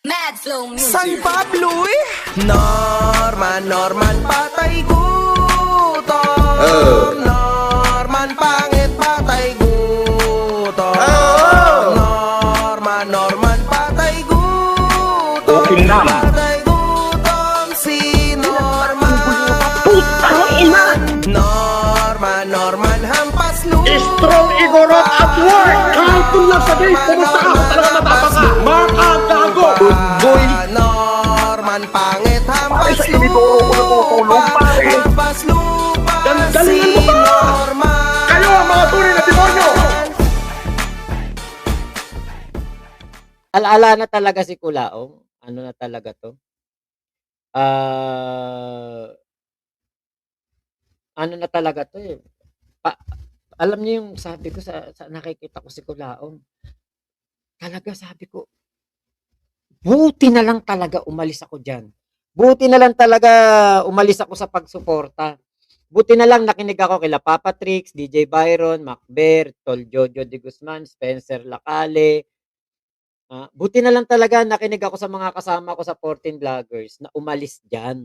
Mad Flow San Music. Pablo Norman patay gutom Norman pangit patay gutom Norman patay gutom Patay gutom si Norman hampas lupa Strong Igorot at work! Kahit kung lang sabihin, pumunta ka, talaga matapang ka! Maka gago! Boy! Norman pangit hampas Pare, sa inidoro ko natutulog, pare. Hampas lupa Galingan mo ba? Norman Kayo ang mga tunay na demonyo! Alaala na talaga si Kulaong. Ano na talaga 'to? Ah, ano na talaga 'to, eh, pa alam niyo yung sabi ko sa nakikita ko si Kulaong, talaga sabi ko, buti na lang talaga umalis ako diyan. Buti na lang talaga umalis ako sa pagsuporta. Buti na lang nakinig ako kila Papa Trix, DJ Byron, Macber, Tol Jojo de Guzman, Spencer Lacale. Buti na lang talaga nakinig ako sa mga kasama ko sa 14 Vloggers na umalis diyan.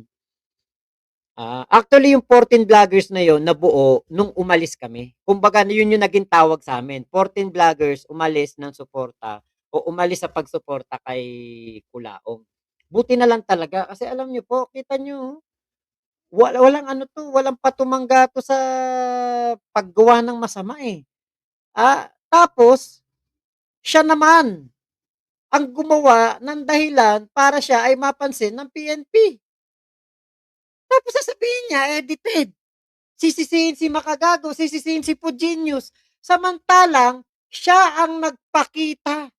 Actually yung 14 Vloggers na yon nabuo nung umalis kami. Kumbaga yun yung naging tawag sa'min, 14 Vloggers umalis ng suporta o umalis sa pagsuporta kay Kulaong. Buti na lang talaga kasi alam niyo po, kita niyo, walang ano 'to, walang patumangga 'to sa paggawa ng masama, eh. Tapos siya naman ang gumawa ng dahilan para siya ay mapansin ng PNP. Tapos sasabihin niya edited. Sisisihin si Makagago, sisisihin si Pugenius. Samantalang siya ang nagpakita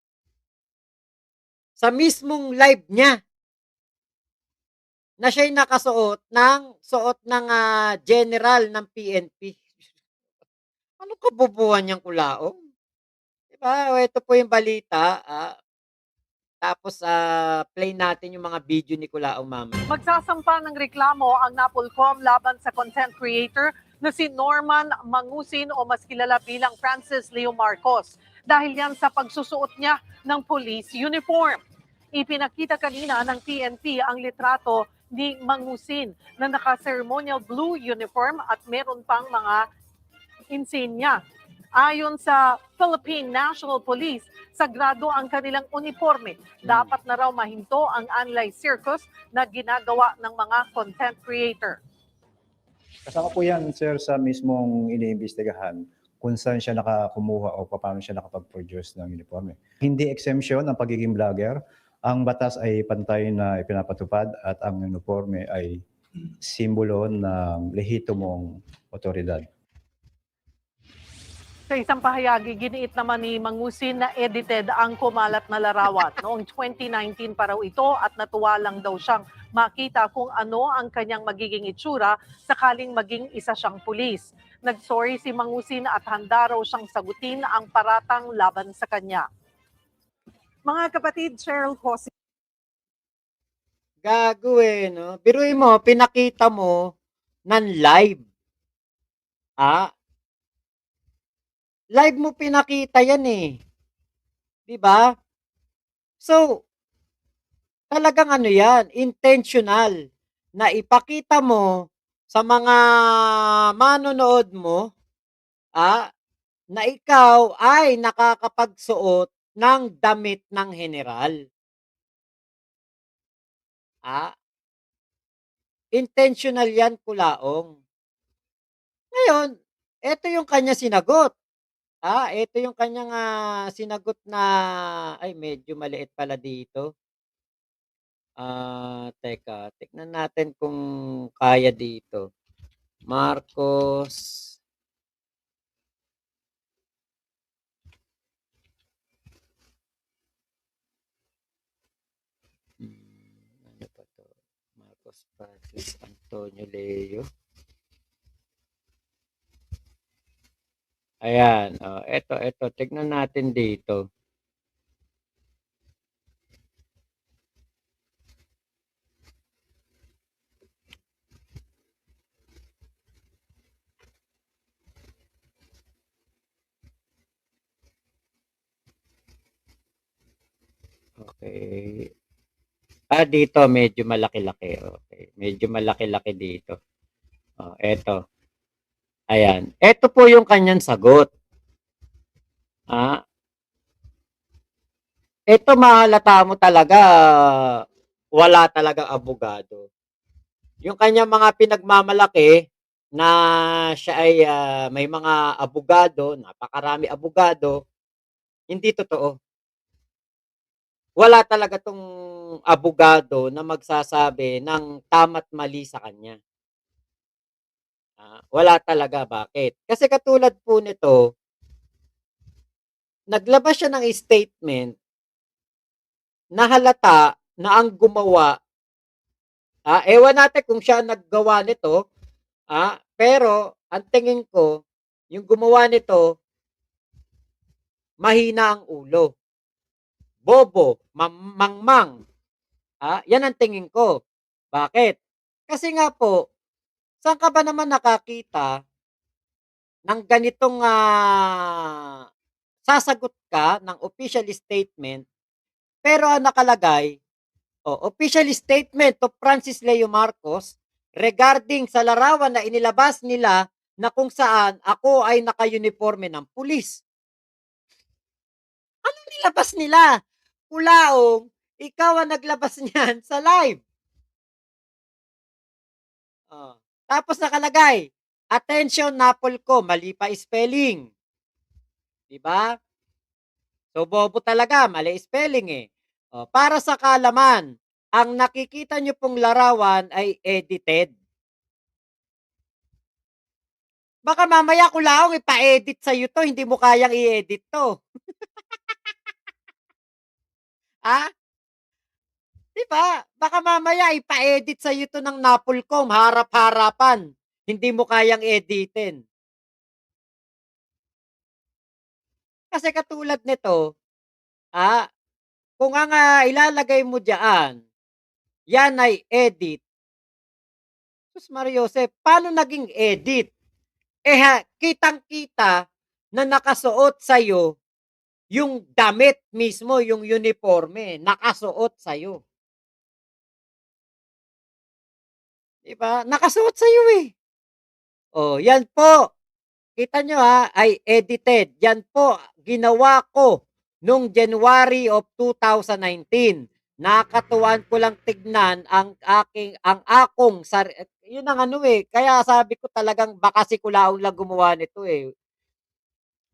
sa mismong live niya na siya'y nakasuot ng suot ng, general ng PNP. Anong kabobohan niyang Kulaong? 'Di ba, ito po yung balita, tapos, play natin yung mga video ni Kulaong mamaya. Magsasampa ng reklamo ang Napolcom laban sa content creator na si Norman Mangusin o mas kilala bilang Francis Leo Marcos dahil yan sa pagsusuot niya ng police uniform. Ipinakita kanina ng PNP ang litrato ni Mangusin na naka-ceremonial blue uniform at meron pang mga insignia. Ayon sa Philippine National Police, sagrado ang kanilang uniforme. Dapat na raw mahinto ang online circus na ginagawa ng mga content creator. Kasama po yan, sir, sa mismong iniimbestigahan kung saan siya nakakumuha o paano siya nakapag-produce ng uniforme. Hindi exemption ang pagiging vlogger. Ang batas ay pantay na ipinapatupad at ang uniforme ay simbolo ng lehitimong otoridad. Sa isang pahayagi, giniit naman ni Mangusin na edited ang kumalat na larawan. Noong 2019 pa raw ito at natuwa lang daw siyang makita kung ano ang kanyang magiging itsura sakaling maging isa siyang pulis. Nagsorry si Mangusin at handa raw siyang sagutin ang paratang laban sa kanya. Mga kapatid, Cheryl Cosi. Gago, eh, 'no? Biruin mo, pinakita mo ng live. Live mo pinakita yan, eh. 'Di ba? So, talagang ano yan, intentional na ipakita mo sa mga manonood mo, na ikaw ay nakakapagsuot ng damit ng heneral. Intentional yan, Kulaong. Ngayon, eto yung kanya sinagot. Ito yung kanyang, sinagot na ay medyo maliit pala dito. Teka, tignan natin kung kaya dito. Marcos. Ano pa 'to? Marcos Francis Antonio Leo. Ayan, eto tignan natin dito. Okay. Dito medyo malaki-laki, okey. Medyo malaki-laki dito. Eto, ayan. Eto po yung kanyang sagot. Ah, eto mahalata mo talaga wala talagang abogado. Yung kanyang mga pinagmamalaki na siya ay, may mga abogado, napakarami abogado, hindi totoo. Wala talaga 'tong abogado na magsasabi ng tama't mali sa kanya. Wala talaga, bakit? Kasi katulad po nito, naglabas siya ng statement na halata na ang gumawa, ewan natin kung siya ang naggawa nito, pero ang tingin ko, yung gumawa nito, mahina ang ulo, bobo, mangmang, yan ang tingin ko. Bakit? Kasi nga po, saan ka ba naman nakakita ng ganitong, sasagot ka ng official statement, pero ang nakalagay, official statement of Francis Leo Marcos regarding sa larawan na inilabas nila na kung saan ako ay naka-uniforme ng pulis. Anong nilabas nila? Kulaong, ikaw ang naglabas niyan sa live. Tapos nakalagay, attention Napolcom, mali pa spelling. 'Di ba? So, bobo talaga, mali spelling eh. Para sa kaalaman, ang nakikita nyo pong larawan ay edited. Baka mamaya kulaong ipa-edit sa'yo to, hindi mo kayang i-edit to. Ah, 'di ba? Baka mamaya ipa-edit sa'yo to ng Napolcom, harap-harapan. Hindi mo kayang editin. Kasi katulad nito, ah, kung ang ilalagay mo diyan, yan ay edit. Sus Maria Josep, paano naging edit? Kitang-kita na nakasuot sa'yo yung damit mismo, yung uniforme, nakasuot sa'yo. 'Di ba? Nakasuot sa'yo eh. Yan po. Kita nyo ay edited. Yan po, ginawa ko nung January of 2019. Nakakatuwaan ko lang tignan ang akong yun ang ano eh, kaya sabi ko talagang baka si Kulaong lang gumawa nito eh.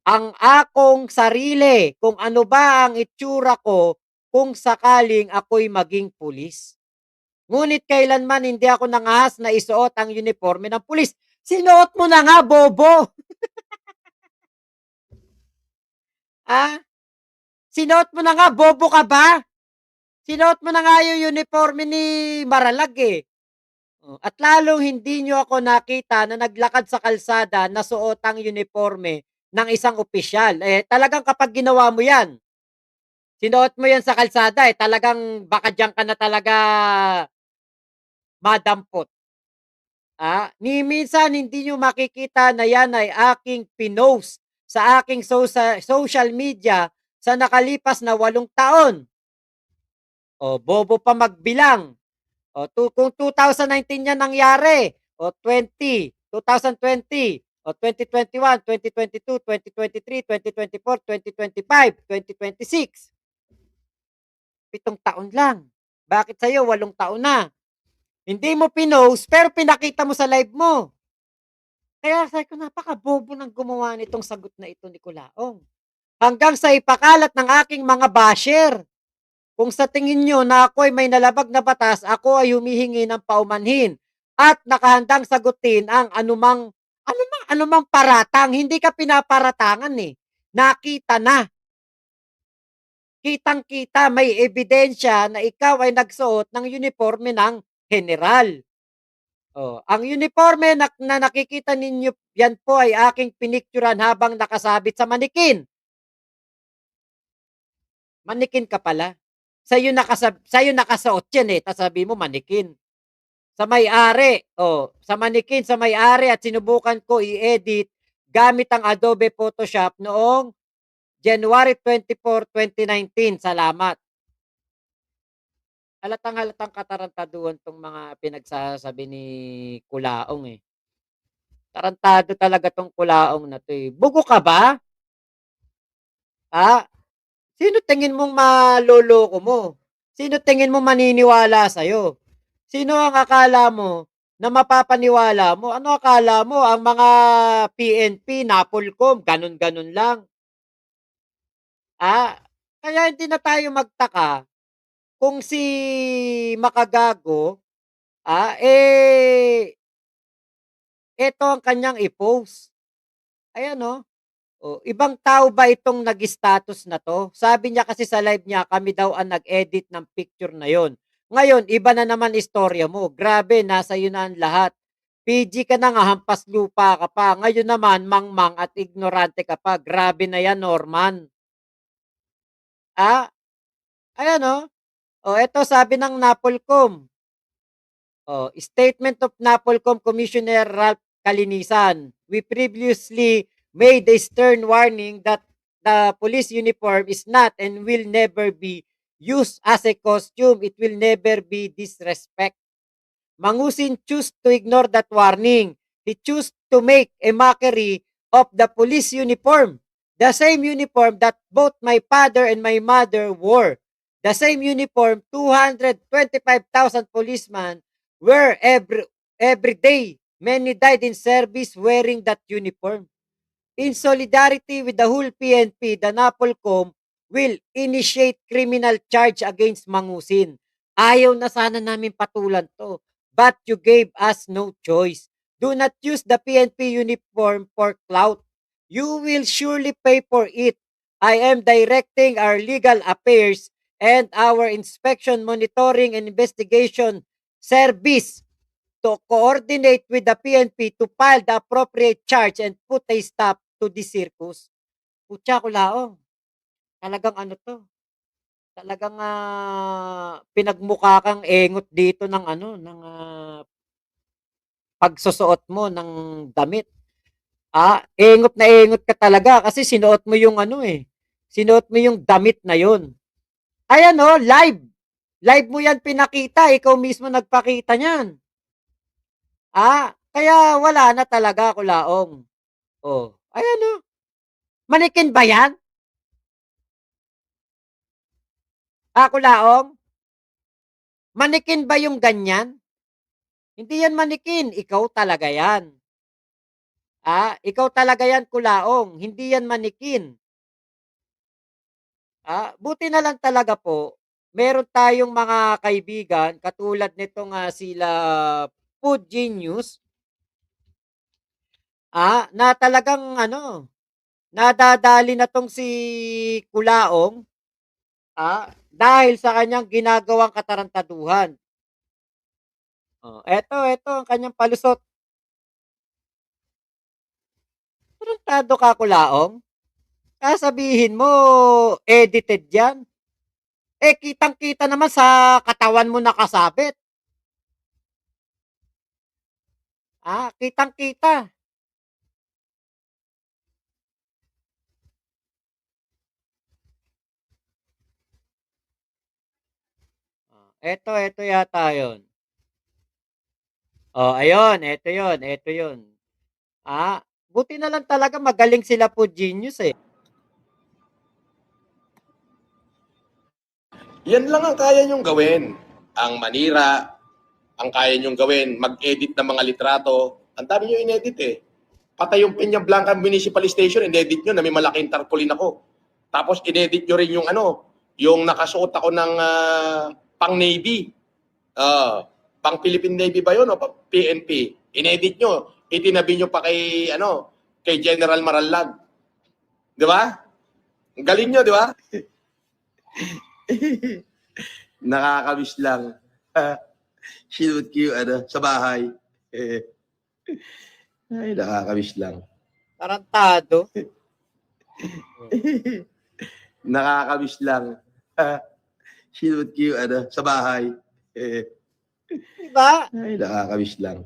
Ang akong sarili, kung ano ba ang itsura ko kung sakaling ako'y maging pulis. Ngunit kailanman hindi ako nangahas na isuot ang uniforme ng pulis. Sinuot mo na nga, bobo! Ah, sinuot mo na nga, bobo ka ba? Sinuot mo na nga yung uniforme ni Maralag eh. At lalong hindi nyo ako nakita na naglakad sa kalsada na suot ang uniforme ng isang opisyal. Talagang kapag ginawa mo yan, sinuot mo yan sa kalsada talagang baka diyan ka na talaga madampot. Ni minsan hindi nyo makikita na yan ay aking pinost sa aking social media sa nakalipas na 8 taon. Bobo pa magbilang. Kung 2019 yan nangyari, 2020, 2021, 2022, 2023, 2024, 2025, 2026. 7 taon lang. Bakit sa'yo 8 taon na? Hindi mo pinost, pero pinakita mo sa live mo. Kaya sabi ko, napaka-bobo ng gumawa nitong sagot na ito ni Kulaong. Hanggang sa ipakalat ng aking mga basher. Kung sa tingin nyo na ako'y may nalabag na batas, ako ay humihingi ng paumanhin at nakahandang sagutin ang anumang paratang. Hindi ka pinaparatangan eh. Nakita na. Kitang-kita, may ebidensya na ikaw ay nagsuot ng uniforme ng general. Ang uniforme na nakikita ninyo, yan po ay aking pinikturan habang nakasabit sa manikin. Manikin ka pala. Sa'yo nakasuot yan eh, tapos sabi mo manikin. Sa may-ari, sa manikin, sa may-ari at sinubukan ko i-edit gamit ang Adobe Photoshop noong January 24, 2019. Salamat. halatang-halatang katarantaduhan 'tong mga pinagsasabi ni Kulaong, eh. Tarantado talaga 'tong Kulaong na 'to, eh. Bugo ka ba? Ha? Sino tingin mong maloloko mo? Sino tingin mo maniniwala sa'yo? Sino ang akala mo na mapapaniwala mo? Ano akala mo ang mga PNP, NAPOLCOM, ganun-ganun lang? Ah, kaya hindi na tayo magtaka kung si Makagago, eto ang kanyang i-post. Ayan, oh. Oh, ibang tao ba itong nag-status na 'to? Sabi niya kasi sa live niya, kami daw ang nag-edit ng picture na yon. Ngayon, iba na naman istorya mo. Grabe, nasa iyo na ang lahat. PG ka na nga, hampas lupa ka pa. Ngayon naman, mangmang at ignorante ka pa. Grabe na yan, Norman. Ah, ayan, oh. Oh, eto sabi ng NAPOLCOM. Oh, statement of NAPOLCOM Commissioner Ralph Kalinisan. We previously made a stern warning that the police uniform is not and will never be used as a costume. It will never be disrespect. Mangusin choose to ignore that warning. He chose to make a mockery of the police uniform. The same uniform that both my father and my mother wore. The same uniform 225,000 policemen wear every day. Many died in service wearing that uniform. In solidarity with the whole PNP, the NAPOLCOM will initiate criminal charge against Mangusin. Ayaw na sana namin patulan to, but you gave us no choice. Do not use the PNP uniform for clout. You will surely pay for it. I am directing our legal affairs and our inspection, monitoring, and investigation service to coordinate with the PNP to file the appropriate charge and put a stop to this circus. Putya Kulaong, talagang ano 'to, talagang, pinagmukha kang engot dito ng ano, ng, pagsusuot mo ng damit. Engot na engot ka talaga kasi sinuot mo yung ano, sinuot mo yung damit na yun. Ayan, oh, live. Live mo yan pinakita, ikaw mismo nagpakita niyan. Kaya wala na talaga, Kulaong. Oh, ayan, oh. Manikin ba yan? Kulaong? Manikin ba yung ganyan? Hindi yan manikin, ikaw talaga yan. Ikaw talaga yan, Kulaong, hindi yan manikin. Buti na lang talaga po, meron tayong mga kaibigan katulad nitong sila Food Genius, na talagang ano, nadadali na tong si Kulaong, dahil sa kanyang ginagawang katarantaduhan. Oh, eto ang kanyang palusot. Tarantado ka, Kulaong? Sasabihin mo edited 'yan? Kitang-kita naman sa katawan mo nakasabit. Kitang-kita. Eto yata 'yon. Oh, ayun, eto 'yon. Buti na lang talaga magaling sila Food Genius, eh. Yan lang ang kaya niyong gawin. Ang manira, ang kaya niyong gawin, mag-edit ng mga litrato. Ang dami niyo inedit eh. Patay yung Peña Blanca Municipal Station, inedit niyo na may malaking tarpaulin ako. Tapos inedit niyo rin yung yung nakasuot ako ng pang Navy. Pang Philippine Navy ba yun o PNP? Inedit nyo. Itinabi nyo pa kay kay General Marallag. Di ba? Ang galing nyo, di ba? Nakakamiss lang. Sinut ko yung sa bahay. Ay, nakakamiss lang. Tarantado. Nakakamiss lang. Sinut ko yung sa bahay. Diba? Ay, nakakamiss lang.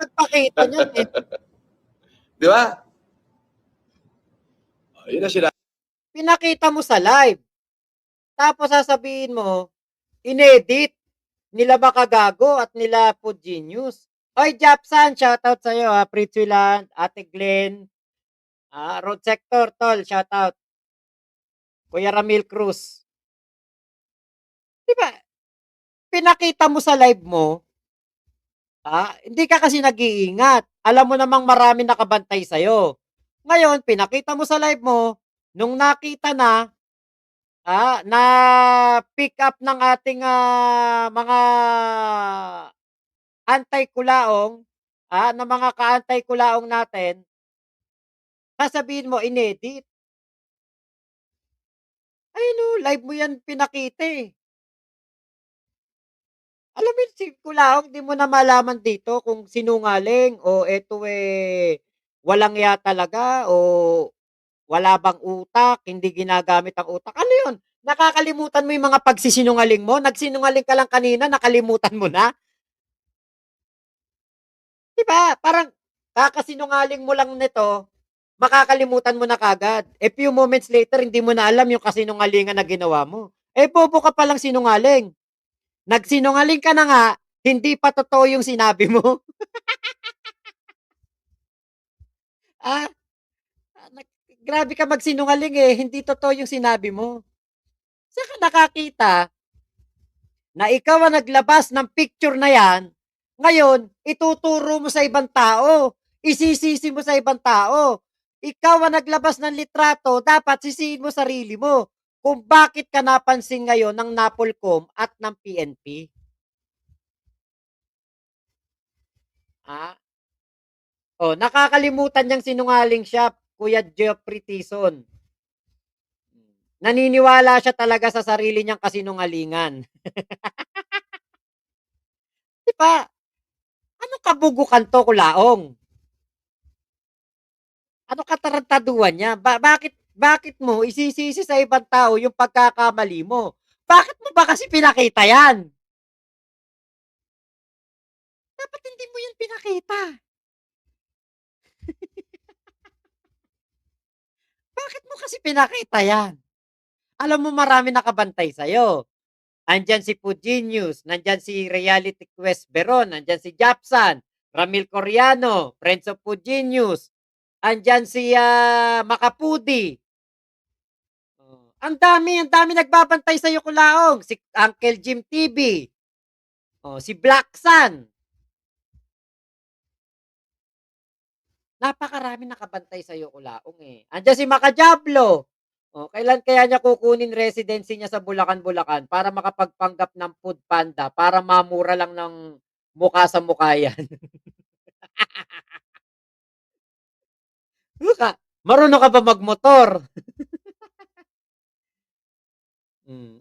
Nagpakita niyan, eh. Di ba? Yun na sila. Pinakita mo sa live. Tapos sasabihin mo, inedit nila Makagago at nila Food Genius. Oy, Japsan, shoutout sa'yo ha. Pritchwiland, Ate Glenn, Road Sector, tol, shoutout. Kuya Ramil Cruz. Di ba, pinakita mo sa live mo, hindi ka kasi nag-iingat. Alam mo namang marami nakabantay sa'yo. Ngayon, pinakita mo sa live mo, nung nakita na pick up ng ating mga antay-kulaong, ng mga kaantay-kulaong natin, sasabihin mo, inedit. Ay no, live mo yan pinakita eh. Alam mo yun, si Kulaong, di mo na malaman dito kung sinungaling o eto walang ya talaga o wala bang utak, hindi ginagamit ang utak. Ano yun? Nakakalimutan mo yung mga pagsisinungaling mo? Nagsinungaling ka lang kanina, nakalimutan mo na? Di ba? Parang kakasinungaling mo lang nito, makakalimutan mo na kagad. A few moments later, hindi mo na alam yung kasinungalingan na ginawa mo. Bobo ka palang sinungaling. Nagsinungaling ka na nga, hindi pa totoo yung sinabi mo. ah, grabe ka magsinungaling hindi totoo yung sinabi mo. Saan ka nakakita na ikaw ang naglabas ng picture na yan, ngayon, ituturo mo sa ibang tao, isisisi mo sa ibang tao. Ikaw ang naglabas ng litrato, dapat sisihin mo sarili mo kung bakit ka napansin ngayon ng NAPOLCOM at ng PNP. Nakakalimutan niyang sinungaling siya, Kuya Geoffrey Tison. Naniniwala siya talaga sa sarili niyang kasinungalingan. Di ba? Anong kabugukan to, Kulaong? Ano katarantaduhan niya? Bakit mo isisisi sa ibang tao yung pagkakamali mo? Bakit mo ba kasi pinakita yan? Dapat hindi mo yan pinakita. Bakit mo kasi pinakita yan? Alam mo marami nakabantay sa'yo. Andyan si Food Genius, nandyan si Reality Quest Veron, nandyan si Japsan, Ramil Coriano, Friends of Food Genius, andyan si Makapudi. Ang dami nagbabantay sa iyo, Kulaong. Si Uncle Jim TV. Si Black Sun. Napakarami nakabantay sa iyo, Kulaong Andiyan si Makajablo. Kailan kaya niya kukunin residency niya sa Bulacan para makapagpanggap ng Food Panda para mamura lang ng mukha sa mukha yan. Marunong ka ba magmotor?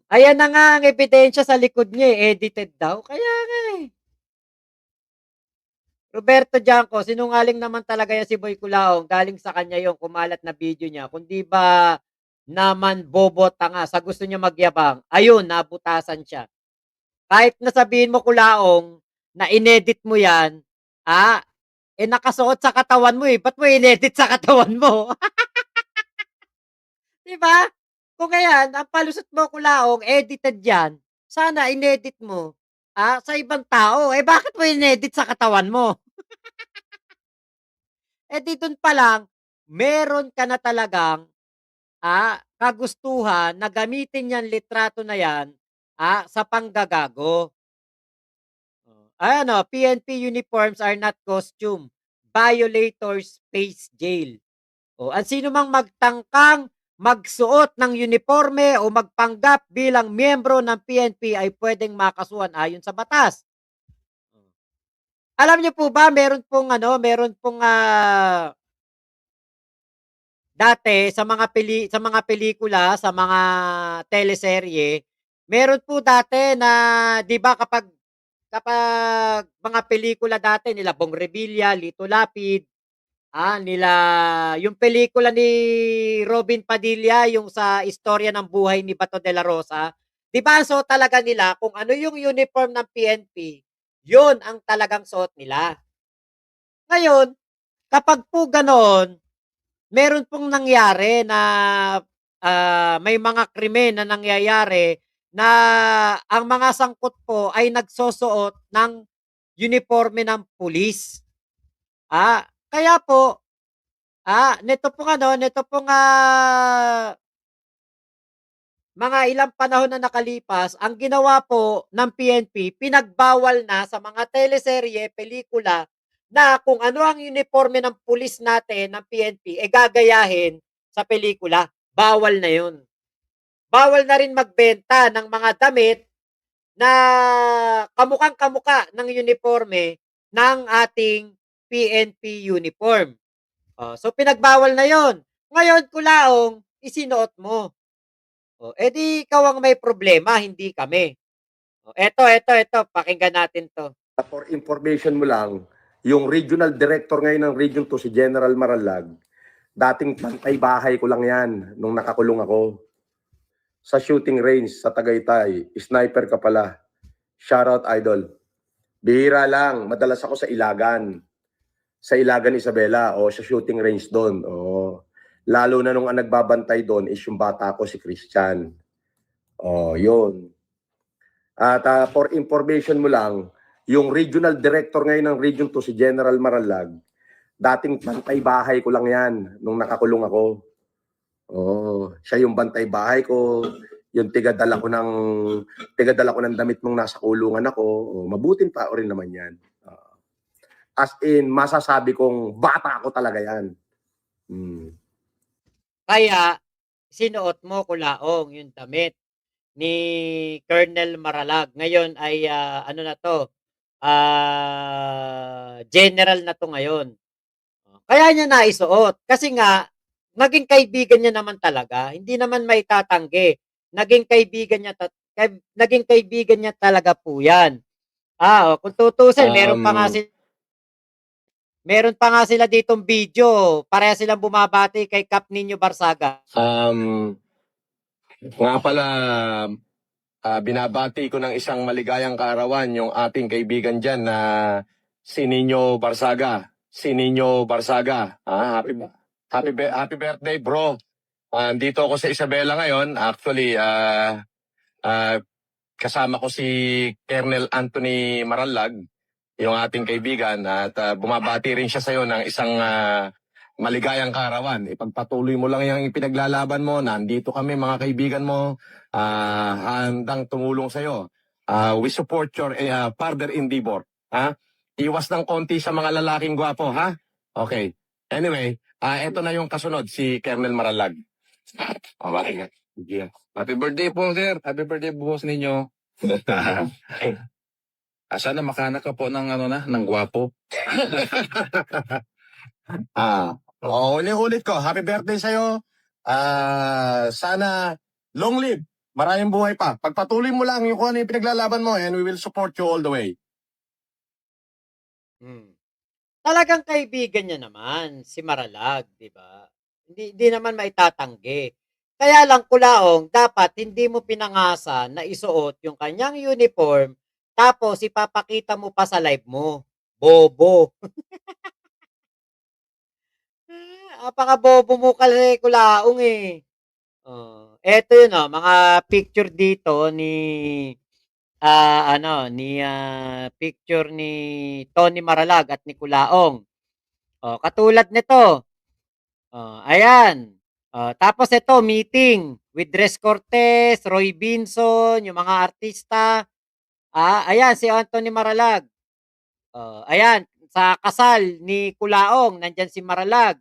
Ayan na nga ang ebidensya sa likod niya edited daw. Kaya nga Roberto Janco, sinungaling naman talaga yan si Boy Culaong. Galing sa kanya yung kumalat na video niya. Kundi ba naman bobo tanga sa gusto niya magyabang. Ayun, nabutasan siya. Kahit nasabihin mo, Kulaong, na inedit mo yan, nakasuot sa katawan mo Ba't mo inedit sa katawan mo? Diba? Kung ayan, ang palusot mo, Kulaong, edited yan, sana inedit mo sa ibang tao. Bakit mo inedit sa katawan mo? Di dun pa lang, meron ka na talagang kagustuhan na gamitin yan litrato na yan sa panggagago. PNP uniforms are not costume. Violators face jail. Ang sino mang magtangkang magsuot ng uniforme o magpanggap bilang miyembro ng PNP ay pwedeng makasuhan ayon sa batas. Alam niyo po ba, meron pong dati sa mga pelikula, sa mga teleserye, meron po dati na 'di ba kapag mga pelikula dati nila Bong Revilla, Lito Lapid, nila yung pelikula ni Robin Padilla yung sa istorya ng buhay ni Bato de la Rosa, 'di ba so talaga nila kung ano yung uniform ng PNP, yun ang talagang suot nila. Ngayon, kapag po ganoon, meron pong nangyari na may mga krimen na nangyayari na ang mga sangkot po ay nagsusuot ng uniforme ng pulis. Kaya po, nito pong mga ilang panahon na nakalipas, ang ginawa po ng PNP, pinagbawal na sa mga teleserye, pelikula, na kung ano ang uniforme ng pulis natin ng PNP, gagayahin sa pelikula. Bawal na yun. Bawal na rin magbenta ng mga damit na kamukhang-kamukha ng uniforme ng ating PNP uniform. So pinagbawal na yon. Ngayon, kulaong, isinuot mo. Di ikaw ang may problema, hindi kami. Eto, pakinggan natin 'to. For information mo lang, yung regional director ngayon ng Region 2, si General Maralag, dating pantay bahay ko lang yan nung nakakulong ako. Sa shooting range sa Tagaytay, sniper ka pala. Shoutout, idol. Bihira lang, madalas ako sa Ilagan. Sa Ilagan, Isabela, o sa shooting range doon. Lalo na nung ang nagbabantay doon is yung bata ko, si Christian. Yun. At for information mo lang, yung regional director ngayon ng Region 2, si General Maralag, dating bantay bahay ko lang yan nung nakakulong ako. Siya yung bantay bahay ko, yung tigadala ko ng damit nung nasa kulungan ako. Mabuting tao rin naman yan. As in, masasabi kong bata ko talaga yan. Kaya sinuot mo, kulaong, yung damit ni Colonel Maralag. Ngayon ay ano na 'to, general na 'to ngayon. Kaya niya naisuot kasi nga naging kaibigan niya naman talaga, hindi naman maitatanggi. Naging kaibigan niya talaga po 'yan. Kung tutusin meron pa nga sila ditong video, pareha silang bumabati kay Kap Nino Barsaga. Nga pala, binabati ko ng isang maligayang kaarawan yung ating kaibigan dyan na si Nino Barsaga. Happy birthday, bro. Dito ako sa Isabela ngayon. Actually, kasama ko si Colonel Anthony Maralag, yung ating kaibigan, at bumabati rin siya sa iyo ng isang maligayang kaarawan. Ipagpatuloy mo lang yung ipinaglalaban mo. Nandito kami, mga kaibigan mo, handang tumulong sa iyo. We support your further endeavor. Iwas ng konti sa mga lalaking gwapo, ha? Okay. Anyway, eto na yung kasunod, si Colonel Maralag. Okay. Yeah. Happy birthday po, sir. Happy birthday po boss ninyo. Sana makahanap ka po ng gwapo. Ulit ko, happy birthday sa'yo. Sana long live, maraming buhay pa. Pagpatuloy mo lang yung kung ano yung pinaglalaban mo, and we will support you all the way. Talagang kaibigan niya naman si Maralag, di ba? Hindi naman maitatanggi. Kaya lang, kulaong, dapat hindi mo pinangasa na isuot yung kanyang uniform tapos ipapakita mo pa sa live mo. Bobo. Apaka-bobo mo kasi, kulaong eh. Eto yun, mga picture dito ni picture ni Tony Maralag at ni Kulaong. Katulad nito. Ayan. Tapos ito, meeting with Dres Cortez, Roy Binson, yung mga artista. Ayan, si Anthony Maralag. Ayan, sa kasal ni Kulaong, nandyan si Maralag.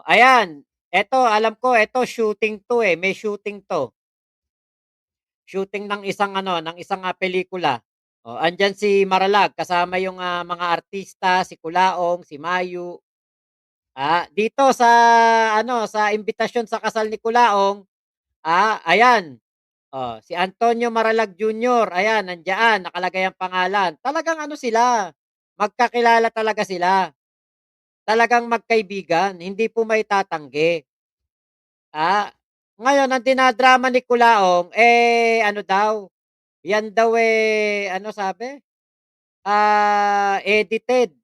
Ayan, eto, alam ko, eto, shooting to eh. May shooting to. Shooting ng isang pelikula. Andyan si Maralag, kasama yung mga artista, si Kulaong, si Mayu. Dito sa imbitasyon sa kasal ni Kulaong, ayan. Si Antonio Maralag Jr., ayan, nandiyan, nakalagay ang pangalan. Talagang sila, magkakilala talaga sila. Talagang magkaibigan, hindi po maitatanggi. Ngayon, ang dinadrama ni Kulaong, yan daw sabi? Edited.